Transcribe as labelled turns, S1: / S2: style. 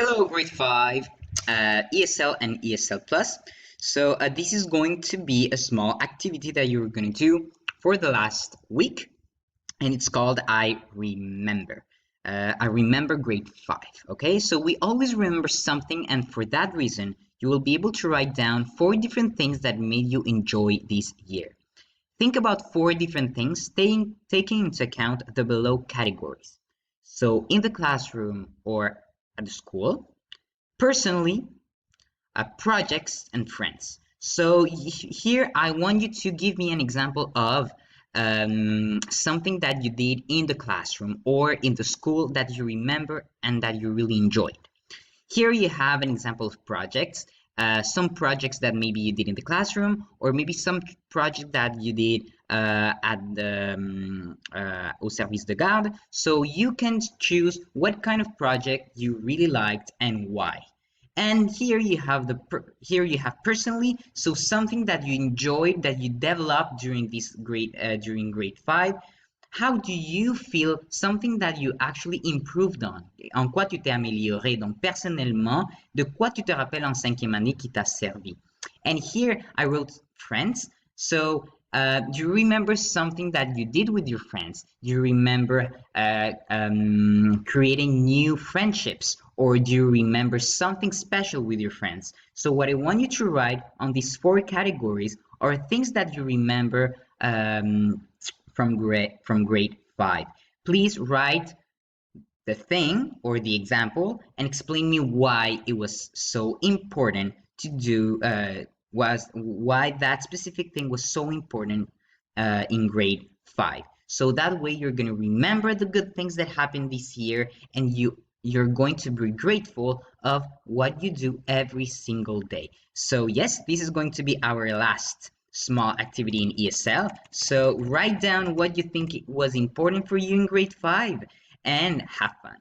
S1: Hello, grade 5, ESL and ESL Plus. So this is going to be a small activity that you're going to do for the last week, and it's called I Remember. I remember grade 5. Okay, so we always remember something, and for that reason, you will be able to write down 4 different things that made you enjoy this year. Think about 4 different things, taking into account the below categories. So in the classroom or at the school, personally, projects and friends. So here I want you to give me an example of something that you did in the classroom or in the school that you remember and that you really enjoyed. Here you have an example of projects, some projects that maybe you did in the classroom, or maybe some project that you did at the au service de garde. So you can choose what kind of project you really liked and why. And here you have personally, so something that you enjoyed, that you developed during this during grade 5. How do you feel something that you actually improved on? En quoi tu t'es amélioré? Donc, personnellement, de quoi tu te rappelles en 5e année qui t'a servi? And here I wrote friends. So, do you remember something that you did with your friends? Do you remember creating new friendships? Or do you remember something special with your friends? So, what I want you to write on these 4 categories are things that you remember from grade 5. Please write the thing or the example and explain me why it was so important to do why that specific thing was so important in grade 5. So that way you're going to remember the good things that happened this year, and you're going to be grateful of what you do every single day. So yes, this is going to be our last small activity in ESL. So write down what you think was important for you in grade 5 and have fun.